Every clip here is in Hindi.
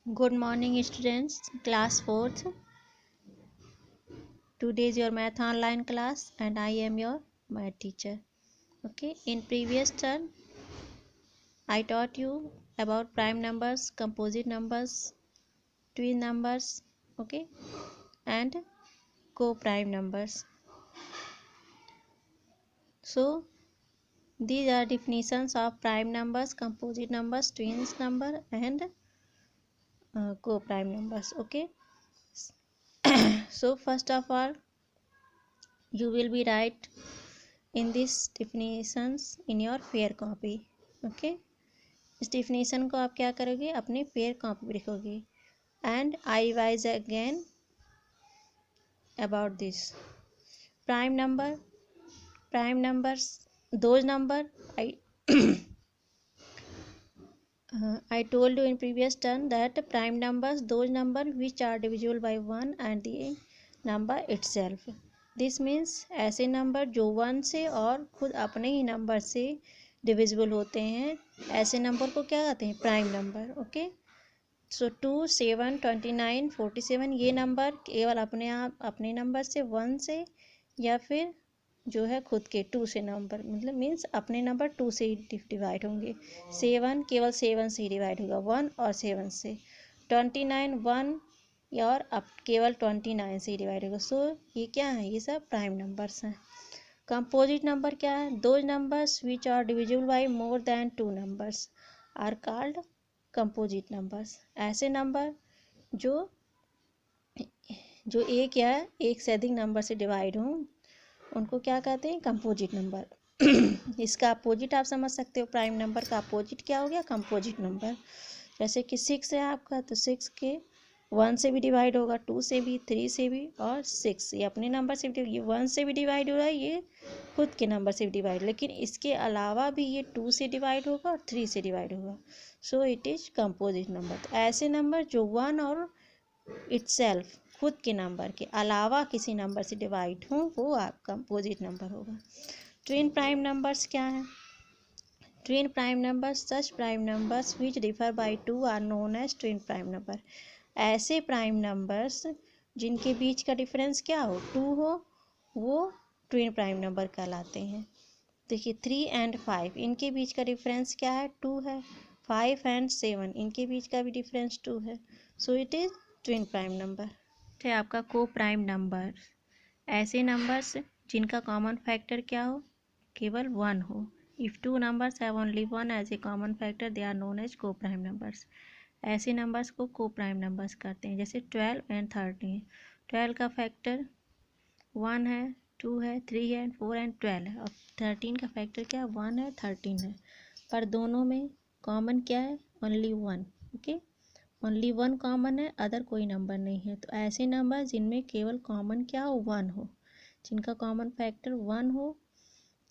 Good morning students, class 4th. Today is your math online class and I am your math teacher. Okay, in previous turn I taught you about prime numbers, composite numbers, twin numbers, okay, and co-prime numbers. So these are definitions of prime numbers, composite numbers, twins number and co-prime numbers. Okay. So first of all you will be write in these definitions in your fair copy. Okay, इस definition को आप क्या करोगे, अपने fair copy में लिखोगे. And I revise again about this prime numbers, those number I told you in previous turn that prime numbers those number which are divisible by 1 and the number itself. This means ऐसे नंबर जो 1 से और खुद अपने ही नंबर से डिविजिबल होते हैं, ऐसे नंबर को क्या कहते हैं, प्राइम नंबर. ओके, सो 2, 7, 29, 47 ये नंबर केवल अपने आप अपने नंबर से 1 से या फिर जो है खुद के 2 से नंबर, मतलब मीन्स अपने नंबर 2 से डिवाइड होंगे. 7 केवल 7 से ही डिवाइड होगा, 1 और 7 से. 29 1 और अब केवल 29 से ही डिवाइड होगा. सो ये क्या है, ये सब प्राइम नंबर्स हैं. कंपोजिट नंबर क्या है, those numbers which are divisible by more than 2 numbers are called composite numbers. ऐसे नंबर जो एक या एक से अधिक नंबर से डिवाइड हों उनको क्या कहते हैं, कंपोजिट नंबर. इसका अपोजिट आप समझ सकते हो, प्राइम नंबर का अपोजिट क्या हो गया, कंपोजिट नंबर. जैसे कि 6 है आपका, तो 6 के 1 से भी डिवाइड होगा, 2 से भी, 3 से भी और 6 ये अपने नंबर से भी, ये 1 से भी डिवाइड हो रहा है, ये खुद के नंबर से भी डिवाइड, लेकिन इसके अलावा भी ये 2 से डिवाइड होगा और 3 से डिवाइड होगा. So it is composite number. तो ऐसे नंबर जो 1 और इटसेल्फ खुद के नंबर के अलावा किसी नंबर से डिवाइड हो वो आपका कंपोजिट नंबर होगा. ट्विन प्राइम नंबर्स क्या है, twin prime numbers such prime numbers which differ by 2 are known as twin prime number. ऐसे प्राइम नंबर्स जिनके बीच का डिफरेंस क्या हो, 2 हो, वो ट्विन प्राइम नंबर कहलाते हैं. देखिए 3 एंड 5 इनके बीच का डिफरेंस क्या है, 2 है. 5 एंड 7 इनके बीच का भी डिफरेंस 2 है. So it is twin prime number. है आपका को प्राइम नंबर, ऐसे नंबर्स जिनका कॉमन फैक्टर क्या हो, केवल 1 हो. If 2 numbers have only 1 as a common factor they are known as को प्राइम नंबर्स. ऐसे नंबर्स को प्राइम नंबर्स कहते हैं. जैसे 12 एंड 13. 12 का फैक्टर 1 है, 2 है, 3 है, 4 एंड 12 है. और 13 का फैक्टर क्या है, 1 है, 13 है. पर दोनों में कॉमन क्या है, ओनली 1. ओके, ओनली 1 कॉमन है, अदर कोई नंबर नहीं है. तो ऐसे नंबर जिनमें केवल कॉमन क्या हो, 1 हो, जिनका कॉमन फैक्टर 1 हो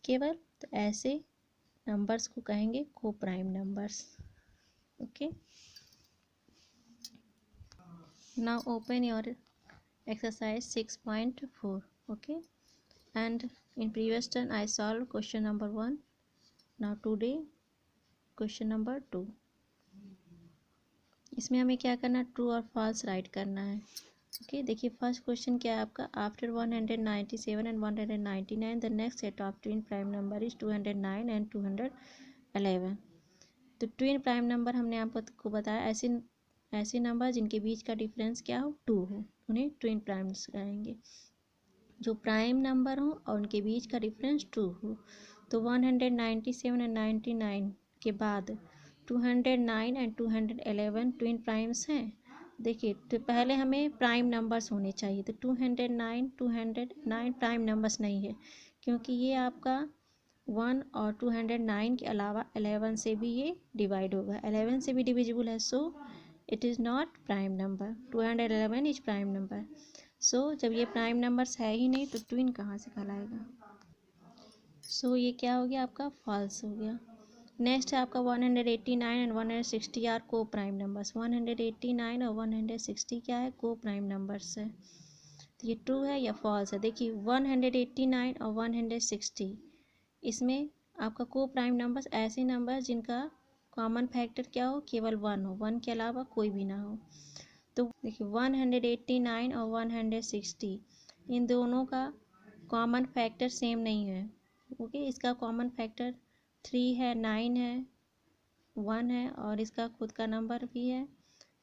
केवल, तो ऐसे नंबर्स को कहेंगे को prime numbers. Okay, now open your exercise 6.4. Okay, and in previous turn I solve question number 1. Now today question number 2. इसमें हमें क्या करना है, ट्रू और फॉल्स राइट करना है. ओके, देखिए फर्स्ट क्वेश्चन क्या है आपका, after 197 and 199 the next set of twin prime number is 209 and 211. तो ट्विन प्राइम नंबर हमने आपको बताया ऐसे नंबर जिनके बीच का डिफरेंस क्या हो, 2 हो, उन्हें ट्विन प्राइम्स कहेंगे. जो प्राइम नंबर हो और उनके बीच का डिफरेंस 2 हो. तो 197 एंड 99 के बाद 209 एंड 211 ट्विन प्राइम्स हैं. देखिए तो पहले हमें प्राइम नंबर्स होने चाहिए. तो 209 प्राइम नंबर्स नहीं है, क्योंकि ये आपका 1 और 209 के अलावा 11 से भी ये डिवाइड होगा, 11 से भी डिविजिबल है. So it is not prime number. 211 is prime number. सो जब ये प्राइम नंबर्स है ही नहीं तो ट्विन कहाँ से कहलाएगा. सो ये क्या हो गया आपका, फॉल्स हो गया. नेक्स्ट है आपका 189 एंड 160 आर को प्राइम नंबर्स. 189 और 160 क्या है, को प्राइम नंबर्स है. तो ये ट्रू है या फॉल्स है. देखिए 189 और 160 इसमें आपका को प्राइम नंबर्स ऐसे नंबर जिनका कॉमन फैक्टर क्या हो, केवल वन हो, वन के अलावा कोई भी ना हो। तो देखिए 189 और 160 इन दोनों का कॉमन फैक्टर सेम नहीं है। ओके, इसका कॉमन फैक्टर 3 है, 9 है, 1 है और इसका खुद का नंबर भी है।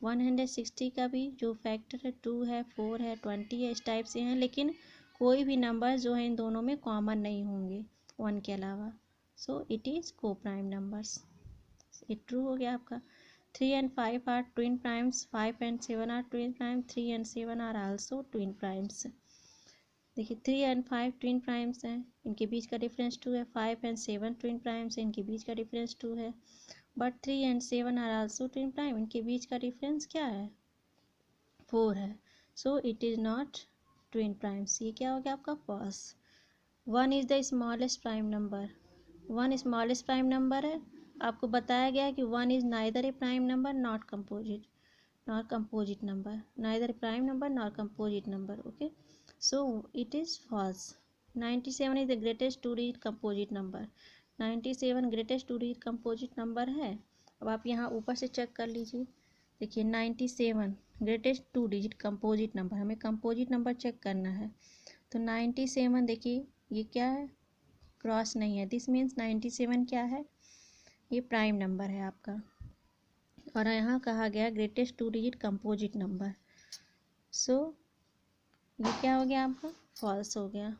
160 का भी जो फैक्टर है 2 है, 4 है, 20 है, इस टाइप से हैं, लेकिन कोई भी नंबर जो है इन दोनों में कॉमन नहीं होंगे 1 के अलावा। सो इट इज़ को प्राइम नंबर्स। ये ट्रू हो गया आपका। 3 and 5 are twin primes, 5 and 7 are twin primes, 3 and 7 are also twin primes। देखिए 3 and 5 ट्विन प्राइम्स हैं, इनके बीच का डिफरेंस 2 है। 5 and 7 ट्विन प्राइम्स हैं, इनके बीच का डिफरेंस 2 है। But 3 and 7 are also twin prime, इनके बीच का डिफरेंस क्या है, 4 है। So it is not twin primes. ये क्या हो गया आपका, false. 1 is the smallest prime number. 1 smallest prime number है। आपको बताया गया है कि 1 is neither a prime number not composite number, neither prime number nor composite number. Okay, so it is false. 97 is the greatest two digit composite number. 97 greatest two digit composite number है। अब आप यहाँ ऊपर से चेक कर लीजिए। देखिए 97 greatest two digit composite number, हमें कंपोजिट नंबर चेक करना है। तो 97 देखिए ये क्या है, क्रॉस नहीं है। दिस मीन्स 97 क्या है, ये प्राइम नंबर है आपका। और यहाँ कहा गया greatest two digit composite number. So ये क्या हो गया आपका, फॉल्स हो गया।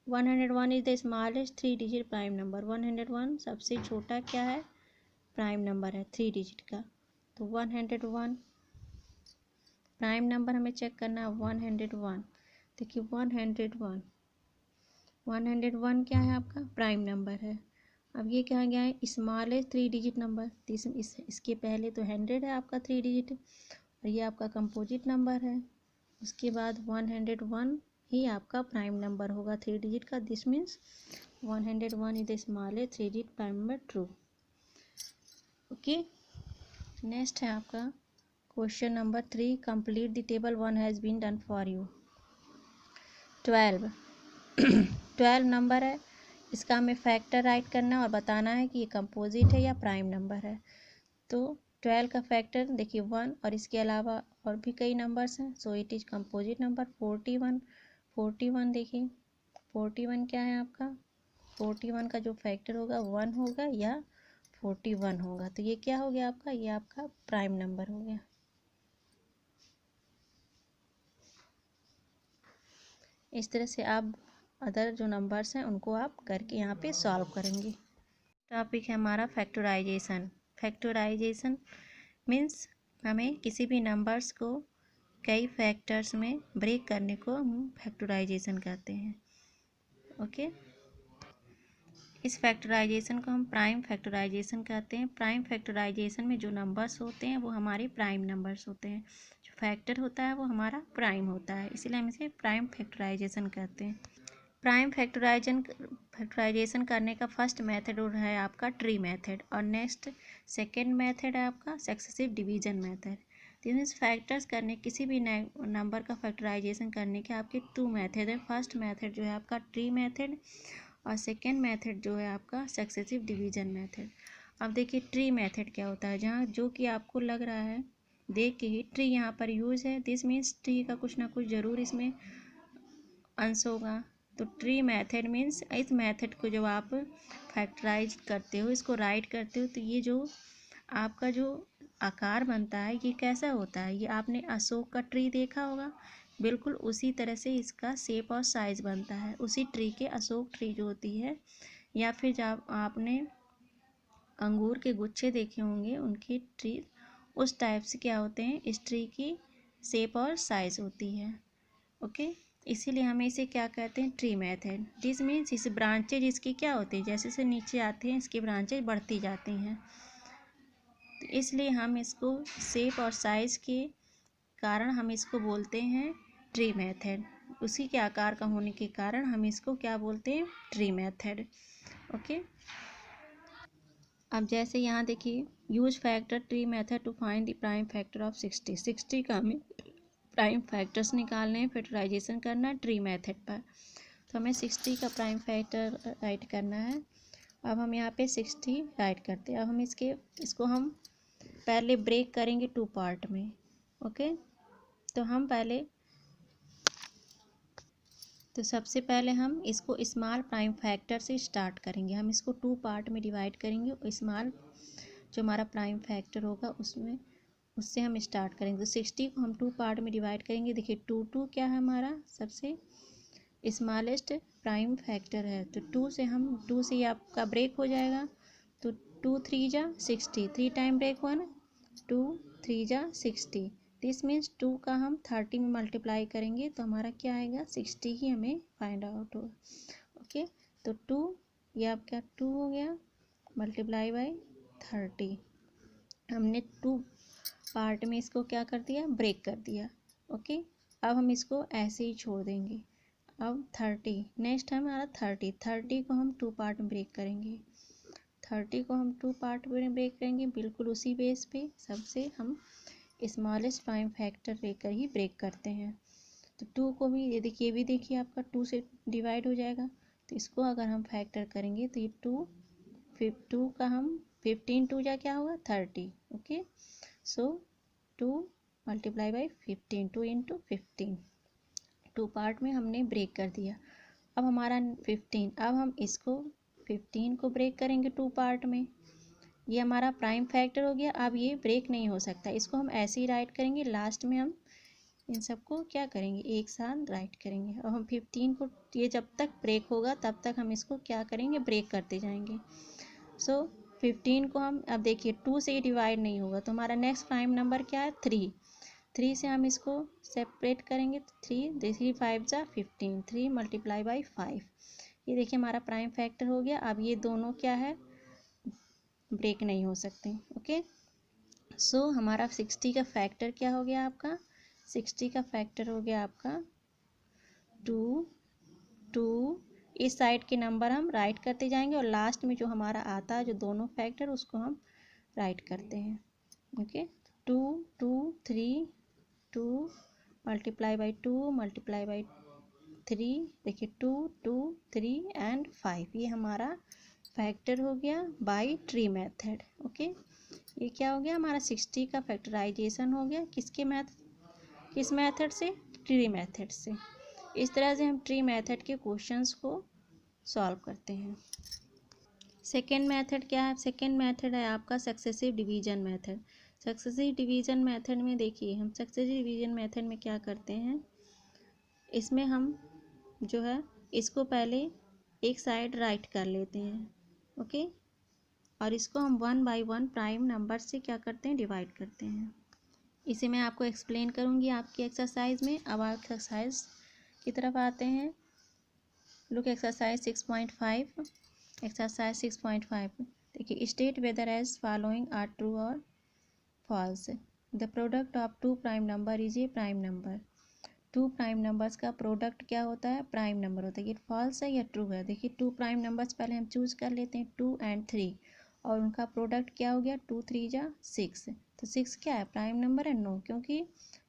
101 is the smallest 3 digit prime number. 101 सबसे छोटा क्या है, प्राइम नंबर है 3 डिजिट का। तो 101 प्राइम नंबर हमें चेक करना है। 101 देखिए 101 क्या है आपका, प्राइम नंबर है। अब ये कहा गया है स्मॉलेस्ट 3 डिजिट नंबर। इसके पहले तो 100 है आपका 3 डिजिट, और ये आपका कंपोजिट नंबर है। उसके बाद 101 ही आपका प्राइम नंबर होगा 3 डिजिट का। This means 101 is the smallest 3 digit prime number, true. Okay, next है आपका question number 3। Complete the table 1 has been done for you. 12 number है, इसका हमें फैक्टर राइट करना है और बताना है कि ये कंपोजिट है या प्राइम नंबर है। तो 12 का फैक्टर देखिए 1 और इसके अलावा और भी कई नंबर्स हैं। सो इट इज़ कंपोजिट नंबर। 41 देखिए 41 क्या है आपका, 41 का जो फैक्टर होगा 1 होगा या 41 होगा। तो ये क्या हो गया आपका, ये आपका प्राइम नंबर हो गया। इस तरह से आप अदर जो नंबर्स हैं उनको आप करके यहाँ पे सॉल्व करेंगे। टॉपिक है हमारा फैक्टराइजेशन। फैक्टराइजेशन मीन्स हमें किसी भी नंबर्स को कई फैक्टर्स में ब्रेक करने को हम फैक्टराइजेशन कहते हैं। ओके, इस फैक्टराइजेशन को हम प्राइम फैक्टराइजेशन कहते हैं। प्राइम फैक्टराइजेशन में जो नंबर्स होते हैं वो हमारे प्राइम नंबर्स होते हैं। जो फैक्टर होता है वो हमारा प्राइम होता है, इसीलिए हम इसे प्राइम फैक्टराइजेशन कहते हैं। प्राइम फैक्टराइजेशन करने का फर्स्ट मेथड है आपका ट्री मेथड, और नेक्स्ट सेकेंड मेथड है आपका सक्सेसिव डिवीजन मेथड। तीनों फैक्टर्स करने किसी भी नंबर का फैक्टराइजेशन करने के आपके 2 मेथड हैं। फर्स्ट मेथड जो है आपका ट्री मेथड और सेकेंड मेथड जो है आपका सक्सेसिव डिवीजन मेथड। अब देखिए ट्री मेथड क्या होता है, जहाँ जो कि आपको लग रहा है देख के ही ट्री यहाँ पर यूज है। दिस मीन्स ट्री का कुछ ना कुछ ज़रूर इसमें अंश होगा। तो ट्री मेथड मीन्स इस मेथड को जब आप फैक्टराइज करते हो, इसको राइट करते हो, तो ये जो आपका जो आकार बनता है ये कैसा होता है, ये आपने अशोक का ट्री देखा होगा, बिल्कुल उसी तरह से इसका शेप और साइज़ बनता है। उसी ट्री के अशोक ट्री जो होती है, या फिर जब आपने अंगूर के गुच्छे देखे होंगे उनकी ट्री, उस टाइप से क्या होते हैं, इस ट्री की शेप और साइज़ होती है। ओके, इसीलिए हमें इसे क्या कहते हैं, ट्री मेथड। दिस मीन्स इस ब्रांचेज इसकी क्या होती है, जैसे जैसे नीचे आते हैं इसकी ब्रांचेज बढ़ती जाती हैं। तो इसलिए हम इसको शेप और साइज़ के कारण हम इसको बोलते हैं ट्री मेथड। उसी के आकार का होने के कारण हम इसको क्या बोलते हैं, ट्री मेथड। ओके, अब जैसे यहाँ देखिए use factor tree method to find the prime factor of 60 का हमें प्राइम फैक्टर्स निकालने हैं, फैक्टराइजेशन करना है ट्री मेथड पर। तो हमें 60 का प्राइम फैक्टर राइट करना है। अब हम यहाँ पे 60 राइट करते हैं। अब हम इसको हम पहले ब्रेक करेंगे टू पार्ट में। ओके, तो सबसे पहले हम इसको स्मॉल प्राइम फैक्टर से स्टार्ट करेंगे। हम इसको टू पार्ट में डिवाइड करेंगे। स्मॉल जो हमारा प्राइम फैक्टर होगा उससे हम स्टार्ट करेंगे। तो 60 को हम टू पार्ट में डिवाइड करेंगे। देखिए टू क्या है, हमारा सबसे स्मॉलेस्ट प्राइम फैक्टर है। तो टू से आपका ब्रेक हो जाएगा। तो 2 3 जा 60, 3 टाइम ब्रेक हुआ ना, 2 3 जा 60। दिस मीन्स 2 का हम 30 में मल्टीप्लाई करेंगे तो हमारा क्या आएगा, 60 ही हमें फाइंड आउट होगा। ओके, तो 2, ये आपका 2 हो गया मल्टीप्लाई बाई 30। हमने टू पार्ट में इसको क्या कर दिया, ब्रेक कर दिया। ओके, अब हम इसको ऐसे ही छोड़ देंगे। अब 30, नेक्स्ट हमारा 30 को हम टू पार्ट में ब्रेक करेंगे। 30 को हम टू पार्ट में ब्रेक करेंगे, बिल्कुल उसी बेस पे सबसे हम स्मॉलेस्ट प्राइम फैक्टर लेकर ही ब्रेक करते हैं। तो 2 को भी ये देखिए आपका 2 से डिवाइड हो जाएगा। तो इसको अगर हम फैक्टर करेंगे तो ये 2 का हम 15 2 जा क्या होगा 30। Okay, so 2 multiply by 15, 2 into 15, two part में हमने ब्रेक कर दिया। अब हमारा 15, अब हम इसको 15 को ब्रेक करेंगे टू पार्ट में। ये हमारा प्राइम फैक्टर हो गया। अब ये ब्रेक नहीं हो सकता, इसको हम ऐसे ही राइट करेंगे। लास्ट में हम इन सबको क्या करेंगे, एक साथ राइट करेंगे। और हम 15 को, ये जब तक ब्रेक होगा तब तक हम इसको क्या करेंगे, ब्रेक करते जाएंगे। सो 15 को हम, अब देखिए 2 से ही डिवाइड नहीं होगा तो हमारा नेक्स्ट प्राइम नंबर क्या है, 3 से हम इसको सेपरेट करेंगे। 3 5 जा 15, 3 मल्टीप्लाई बाई 5। ये देखिए हमारा प्राइम फैक्टर हो गया। अब ये दोनों क्या है, ब्रेक नहीं हो सकते। ओके, सो हमारा 60 का फैक्टर क्या हो गया आपका, 60 का फैक्टर हो गया आपका 2। इस साइड के नंबर हम राइट करते जाएंगे और लास्ट में जो हमारा आता है जो दोनों फैक्टर उसको हम राइट करते हैं। Okay, 2 2 3, 2 multiply by 2 multiply by 3, देखिए 2 2 3 एंड 5, ये हमारा फैक्टर हो गया बाय ट्री मेथड। ओके, ये क्या हो गया, हमारा 60 का फैक्टराइजेशन हो गया। किस मेथड से, ट्री मेथड से। इस तरह से हम ट्री मेथड के क्वेश्चंस को सॉल्व करते हैं। सेकेंड मेथड क्या है, सेकेंड मेथड है आपका successive division method. Successive division method में देखिए, हम सक्सेसिव डिवीजन मेथड में क्या करते हैं, इसमें हम जो है इसको पहले एक साइड राइट कर लेते हैं। ओके, और इसको हम 1 बाई 1 प्राइम नंबर से क्या करते हैं, डिवाइड करते हैं। इसे मैं आपको एक्सप्लेन करूँगी आपकी एक्सरसाइज में। अब आप एक्सरसाइज की तरफ आते हैं। Look exercise 6.5। एक्सरसाइज 6.5 देखिए, state whether as following are true और false. The product of two prime number is a prime number. Two prime numbers का प्रोडक्ट क्या होता है, प्राइम नंबर होता है। ये फॉल्स है या ट्रू है, देखिए टू प्राइम नंबर्स पहले हम चूज कर लेते हैं, 2 एंड 3, और उनका प्रोडक्ट क्या हो गया, 2 3 जा 6। तो 6 क्या है, प्राइम नंबर है, नो, क्योंकि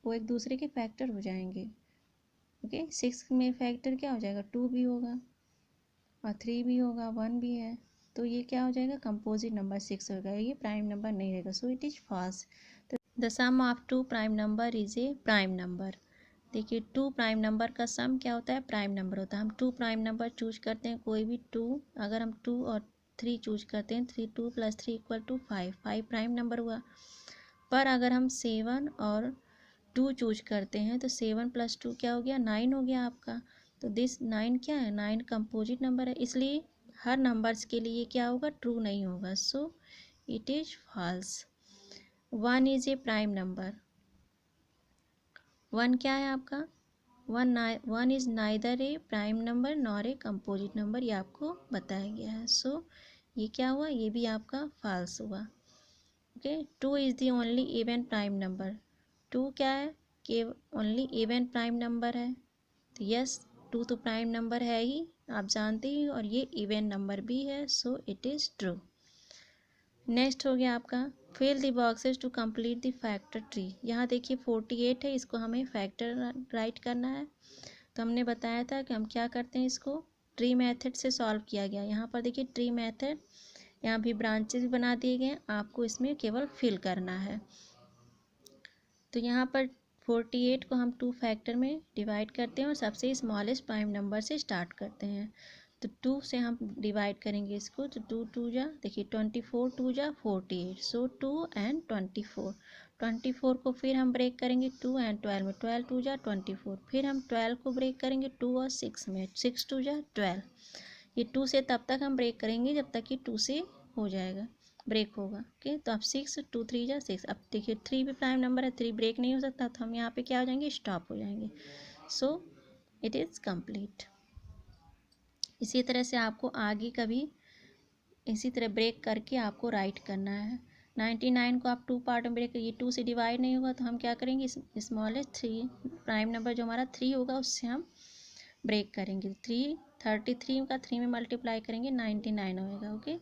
वो एक दूसरे के फैक्टर हो जाएंगे। ओके, 6 में फैक्टर क्या हो जाएगा, 2 भी होगा और 3 भी होगा, 1 भी है। तो ये क्या हो जाएगा, कंपोजिट नंबर 6 होगा, ये प्राइम नंबर नहीं रहेगा। So it is false. The sum of two prime number is a prime number. देखिए टू प्राइम नंबर का सम क्या होता है, प्राइम नंबर होता है। हम टू प्राइम नंबर चूज करते हैं, कोई भी टू, अगर हम 2 और 3 चूज करते हैं, 2 + 3 = 5, 5 प्राइम नंबर हुआ। पर अगर हम 7 और 2 चूज करते हैं तो 7 + 2 क्या हो गया, 9 हो गया आपका। तो दिस 9 क्या है, 9 कंपोजिट नंबर है, इसलिए हर नंबर्स के लिए क्या होगा, ट्रू नहीं होगा। So it is false. 1 is a prime number. 1 क्या है आपका, 1 is neither a prime number nor a composite number, ये आपको बताया गया है। सो ये क्या हुआ, ये भी आपका फॉल्स हुआ। Okay, 2 is the only even prime number. 2 क्या है, कि ओनली इवन प्राइम नंबर है। तो यस, 2 तो प्राइम नंबर है ही, आप जानते ही, और ये इवन नंबर भी है। So it is true. Next हो गया आपका, fill the boxes to complete the factor tree. यहाँ देखिए 48 है, इसको हमें फैक्टर राइट करना है। तो हमने बताया था कि हम क्या करते हैं, इसको ट्री मेथड से सॉल्व किया गया। यहाँ पर देखिए ट्री मेथड, यहाँ भी ब्रांचेस बना दिए गए, आपको इसमें केवल फिल करना है। तो यहाँ पर 48 को हम 2 फैक्टर में डिवाइड करते हैं और सबसे स्मॉलेस्ट प्राइम नंबर से स्टार्ट करते हैं। तो 2 से हम डिवाइड करेंगे इसको, तो 2 2 जा, देखिए 24 2 जा 48, सो 2 एंड 24। 24 को फिर हम ब्रेक करेंगे 2 एंड 12 में, 12 2 जा 24, फिर हम 12 को ब्रेक करेंगे 2 और 6 में, 6 2 जा 12। ये 2 से तब तक हम ब्रेक करेंगे जब तक कि 2 से हो जाएगा, ब्रेक होगा। ओके, तो अब 6 2 3 जा 6। अब देखिए 3 भी प्राइम नंबर है, 3 ब्रेक नहीं हो सकता, तो हम यहाँ पे क्या हो जाएंगे, स्टॉप हो जाएंगे। सो इट इज़ कंप्लीट। इसी तरह से आपको आगे का भी इसी तरह ब्रेक करके आपको राइट करना है। 99 को आप 2 पार्ट में ब्रेक, ये 2 से डिवाइड नहीं होगा तो हम क्या करेंगे, स्मॉलेस्ट 3 प्राइम नंबर जो हमारा 3 होगा उससे हम ब्रेक करेंगे। 33 का 3 में मल्टीप्लाई करेंगे 99 होएगा। ओके,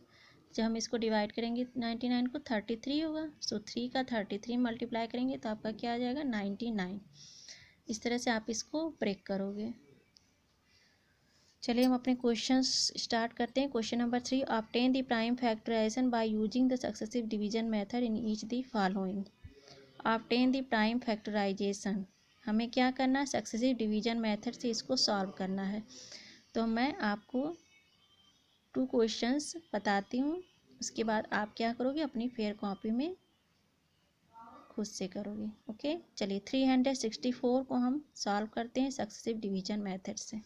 जब हम इसको डिवाइड करेंगे 99 को 33 होगा, सो 3 का 33 मल्टीप्लाई करेंगे तो आपका क्या आ जाएगा 99। इस तरह से आप इसको ब्रेक करोगे। चलिए हम अपने क्वेश्चंस स्टार्ट करते हैं। Question number 3, obtain the prime factorisation by using the successive division method in each the following. Obtain the prime factorisation, हमें क्या करना है, सक्सेसिव डिवीजन मेथड से इसको सॉल्व करना है। तो मैं आपको 2 क्वेश्चंस बताती हूँ, उसके बाद आप क्या करोगे, अपनी फेयर कॉपी में खुद से करोगे। ओके, चलिए 364 को हम सॉल्व करते हैं सक्सेसिव डिवीजन मेथड से।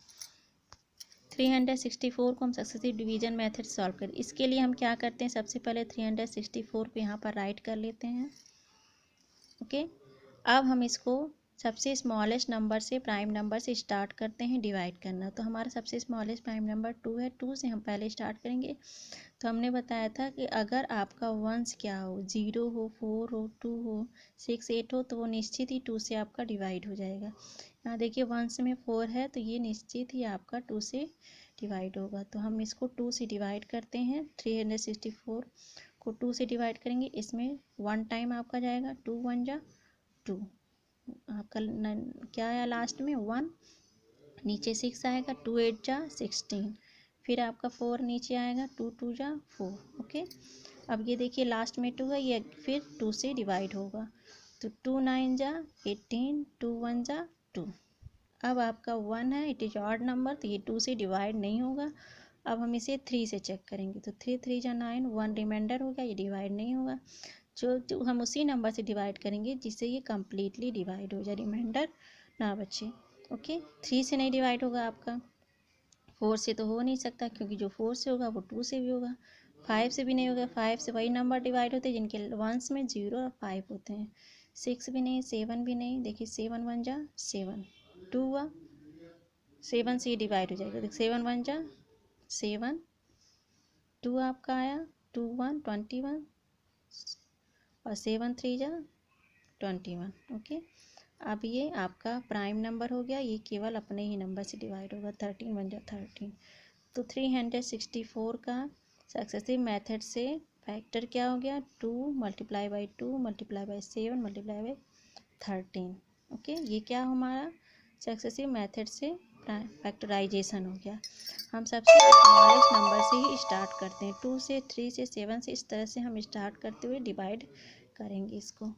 364 को हम सक्सेसिव डिवीजन मेथड सॉल्व करें। इसके लिए हम क्या करते हैं, सबसे पहले 364 को यहाँ पर राइट कर लेते हैं। ओके, अब हम इसको सबसे स्मॉलेस्ट नंबर से, प्राइम नंबर से स्टार्ट करते हैं डिवाइड करना। तो हमारा सबसे स्मॉलेस्ट प्राइम नंबर 2 है, 2 से हम पहले स्टार्ट करेंगे। तो हमने बताया था कि अगर आपका वंस क्या हो, 0 हो, 4 हो, 2 हो, 6 8 हो, तो वो निश्चित ही 2 से आपका डिवाइड हो जाएगा। यहाँ देखिए वंस में 4 है तो ये निश्चित ही आपका 2 से डिवाइड होगा। तो हम इसको 2 से डिवाइड करते हैं। 364 को 2 से डिवाइड करेंगे, इसमें 1 टाइम आपका जाएगा, 2 1 जा 2, आपका क्या आया लास्ट में 1, नीचे 6 आएगा, 2 8 जा 16, फिर आपका 4 नीचे आएगा, 2 2 जा 4। ओके, अब ये देखिए लास्ट में 2 है, ये फिर 2 से डिवाइड होगा, तो 2 9 जा 18, 2 1 जा 2। अब आपका 1 है, इट इज़ ऑड नंबर, तो ये 2 से डिवाइड नहीं होगा। अब हम इसे 3 से चेक करेंगे, तो 3 3 जा 9, 1 रिमाइंडर होगा, ये डिवाइड नहीं होगा। जो हम उसी नंबर से डिवाइड करेंगे जिससे ये कम्प्लीटली डिवाइड हो जाए, रिमाइंडर ना बचे। ओके, 3 से नहीं डिवाइड होगा आपका, 4 से तो हो नहीं सकता क्योंकि जो 4 से होगा वो 2 से भी होगा, 5 से भी नहीं होगा, 5 से वही नंबर डिवाइड होते हैं जिनके वंस में 0 और 5 होते हैं। 6 भी नहीं, 7 भी नहीं, देखिए 7 1 जा 7, 2 हुआ, 7 से ये डिवाइड हो जाएगा, देखिए 7 1 जा 7, 2 आपका आया, 2 1 21 और 7 3 जा 21। ओके, अब ये आपका प्राइम नंबर हो गया, ये केवल अपने ही नंबर से डिवाइड होगा, 13 1 जा 13। तो 364 का सक्सेसिव मेथड से फैक्टर क्या हो गया, 2 multiply by 2 multiply by 7 multiply by 13। Okay, ये क्या हमारा सक्सेसिव मेथड से फैक्टराइजेशन हो गया। हम सबसे स्मॉलेस्ट नंबर से ही स्टार्ट करते हैं, 2 से 3 से 7 से, इस तरह से हम स्टार्ट करते हुए डिवाइड करेंगे इसको।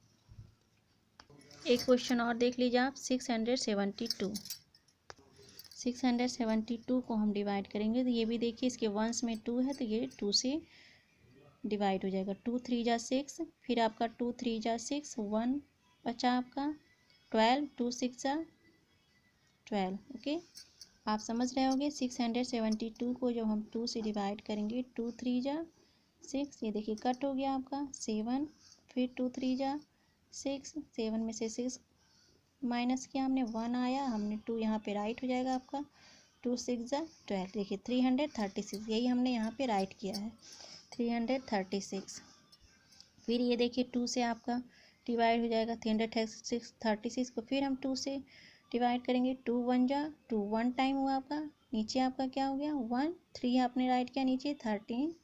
एक क्वेश्चन और देख लीजिए आप, 672 को हम डिवाइड करेंगे, तो ये भी देखिए इसके वंस में 2 है तो ये 2 से डिवाइड हो जाएगा, 2 3 जा 6, फिर आपका 2 3 जा 6, 1 बचा आपका 12, 2 6 जा 12। ओके, आप समझ रहे होंगे 672 को जब हम 2 से डिवाइड करेंगे, 2 3 जा 6, ये देखिए कट हो गया आपका 7, फिर 2 3 जा 6, 7 में से 6 माइनस किया हमने, 1 आया, हमने 2 यहाँ पे राइट हो जाएगा आपका, 2 6 जा 12, देखिए 336, यही हमने यहाँ पे राइट किया है 336। फिर ये देखिए 2 से आपका डिवाइड हो जाएगा 336 को, फिर हम 2 से डिवाइड करेंगे, 2 1 जा 2, 1 टाइम हुआ आपका, नीचे आपका क्या हो गया 1, 3 आपने राइट किया, नीचे 13,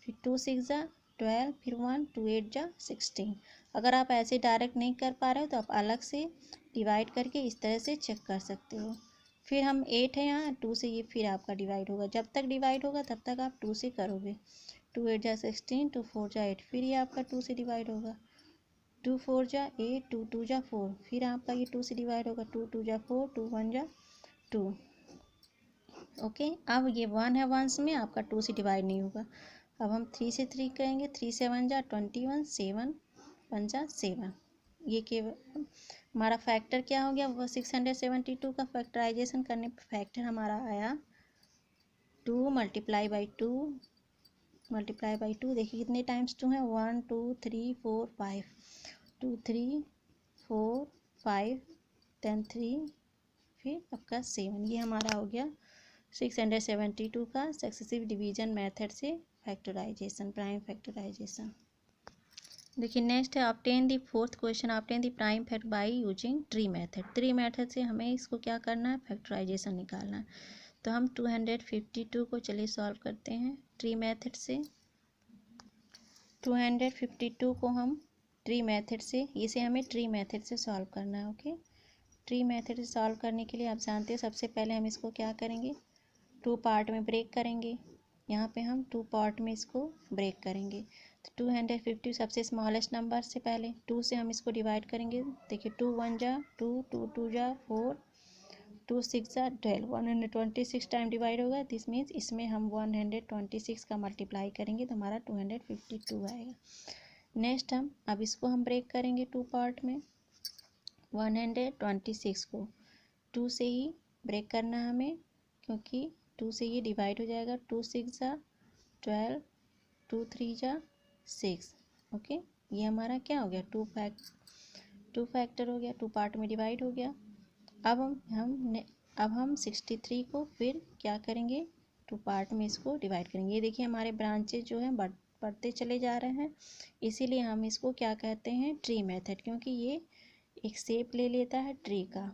फिर 2 6 जा 12, फिर 1 2 8 जा 16। अगर आप ऐसे डायरेक्ट नहीं कर पा रहे हो तो आप अलग से डिवाइड करके इस तरह से चेक कर सकते हो। फिर हम 8 है यहाँ, 2 से ये फिर आपका डिवाइड होगा, जब तक डिवाइड होगा तब तक आप 2 से करोगे। 2 8 जा 16, 2 4 जा 8, फिर ये आपका 2 से डिवाइड होगा। 2 4 जा 8, 2 2 जा 4, फिर आपका ये 2 से डिवाइड होगा। 2 2 जा 4, 2 1 जा 2। ओके, अब ये 1 है, 1 में आपका 2 से डिवाइड नहीं होगा। अब हम 3 से 3 करेंगे। 3 7 जा 21, 7 1 जा 7। ये केवल हमारा फैक्टर क्या हो गया, वो 672 का फैक्टराइजेशन करने पर फैक्टर हमारा आया 2 मल्टीप्लाई बाई 2 मल्टीप्लाई बाई 2। देखिए कितने टाइम्स 2 है, 1 2 3 4 5, 2 3 4 5 10 3 फिर आपका 7। ये हमारा हो गया 672 का सक्सेसिव डिवीजन मेथड से फैक्टराइजेशन, प्राइम फैक्टराइजेशन। देखिए नेक्स्ट है obtain the fourth question, obtain the prime fact by using tree method. Tree method से हमें इसको क्या करना है, फैक्टराइजेशन निकालना है। तो हम 252 को चलिए सॉल्व करते हैं ट्री मेथड से। 252 को हम ट्री मेथड से, इसे हमें ट्री मेथड से सॉल्व करना है। ओके, ट्री मेथड से सॉल्व करने के लिए आप जानते हैं सबसे पहले हम इसको क्या करेंगे, 2 पार्ट में ब्रेक करेंगे। यहाँ पे हम 2 पार्ट में इसको ब्रेक करेंगे। तो 250 सबसे स्मॉलेस्ट नंबर से पहले 2 से हम इसको डिवाइड करेंगे। देखिए 2 1 जा 2, 2 2 जा 4, 2 6 जा 12, 126 टाइम डिवाइड होगा। दिस मीन्स इसमें हम 126 का मल्टीप्लाई करेंगे तो हमारा 252 आएगा। नेक्स्ट अब इसको हम ब्रेक करेंगे 2 पार्ट में। 126 को 2 से ही ब्रेक करना है हमें, क्योंकि 2 से ये डिवाइड हो जाएगा। 2 6 जा 12, 2 3 जा 6। ओके, ये हमारा क्या हो गया, 2 फैक्टर हो गया, 2 पार्ट में डिवाइड हो गया। अब हम 63 को फिर क्या करेंगे, 2 पार्ट में इसको डिवाइड करेंगे। ये देखिए हमारे ब्रांचेज जो हैं बढ़ते चले जा रहे हैं, इसीलिए हम इसको क्या कहते हैं, ट्री मेथड, क्योंकि ये एक शेप ले लेता है ट्री का।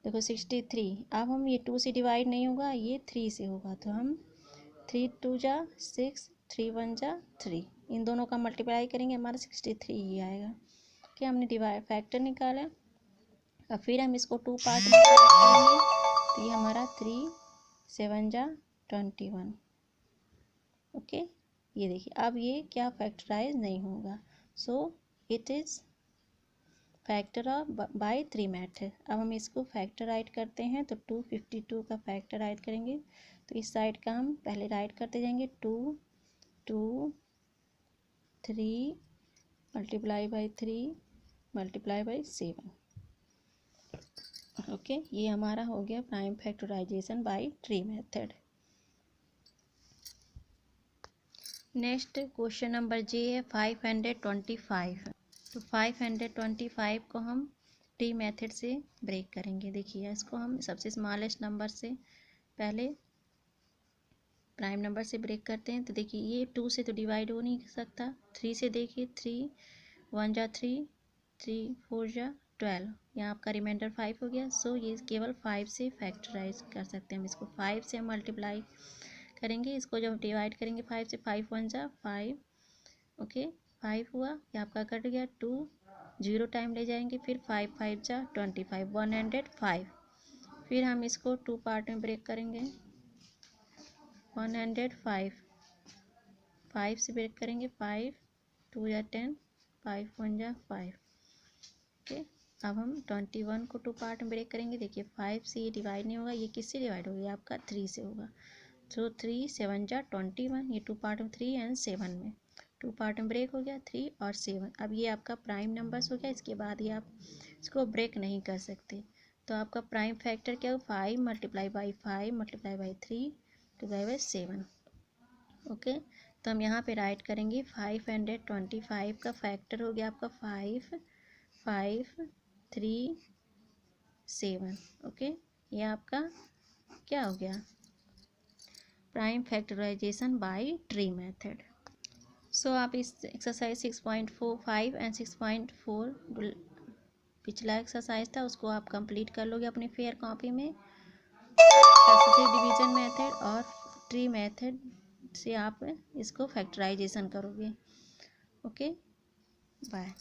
देखो 63, अब हम ये 2 से डिवाइड नहीं होगा, ये 3 से होगा। तो हम 3 2 जा 6, 3 1 जा 3, इन दोनों का मल्टीप्लाई करेंगे, हमारा 63 ही आएगा। क्या हमने डिवाइड फैक्टर निकाला। अब फिर हम इसको 2 पार्ट में डिवाइड करेंगे, तो ये हमारा 3 7 जा 21। ओके, ये देखिए अब ये क्या फैक्टराइज नहीं होगा, so it is factor of by tree method. अब हम इसको फैक्टराइट करते हैं, तो 252 का फैक्टराइट करेंगे। तो इस साइड का हम पहले राइट करते जाएंगे। 2 2 3 multiply by 3 multiply by 7। Okay, ये हमारा हो गया prime factorisation by tree method. Next question number J है 525। तो 525 को हम ट्री मेथड से ब्रेक करेंगे। देखिए इसको हम सबसे स्मॉलेस्ट नंबर से पहले प्राइम नंबर से ब्रेक करते हैं। तो देखिए ये 2 से तो डिवाइड हो नहीं सकता। 3 से देखिए 3 1 जा 3, 3 4 जा 12, यहाँ आपका रिमाइंडर 5 हो गया। सो ये केवल 5 से फैक्टराइज कर सकते हैं हम इसको। 5 से हम मल्टीप्लाई करेंगे, इसको जब डिवाइड करेंगे 5 से, 5 1 जा 5। ओके, 5 हुआ, ये आपका कट गया। 2 0 टाइम ले जाएंगे, फिर 5 5 जा 25, 105। फिर हम इसको 2 पार्ट में ब्रेक करेंगे। 105 5 से ब्रेक करेंगे। 5 2 जा 10, 5 1 जा 5। ओके, अब हम 21 को 2 पार्ट में ब्रेक करेंगे। देखिए 5 से ये डिवाइड नहीं होगा, ये किससे डिवाइड होगा, आपका 3 से होगा। तो 3 7 जा 21, ये 2 पार्ट में 3 एंड 7 में 2 पार्ट में ब्रेक हो गया, 3 और 7। अब ये आपका प्राइम नंबर्स हो गया, इसके बाद ये आप इसको ब्रेक नहीं कर सकते। तो आपका प्राइम फैक्टर क्या हो, 5 multiply by 5 multiply by 3 multiply by 7। Okay, तो हम यहाँ पे राइट करेंगे 525 का फैक्टर हो गया आपका 5 5 3 7। ओके, ये आपका क्या हो गया, prime factorisation by tree method. So आप इस एक्सरसाइज 6.45 एंड 6.4 पिछला एक्सरसाइज था, उसको आप कंप्लीट कर लोगे अपनी फेयर कॉपी में। सक्सेसिव डिवीजन मेथड और ट्री मेथड से आप इसको फैक्टराइजेशन करोगे। Okay, bye.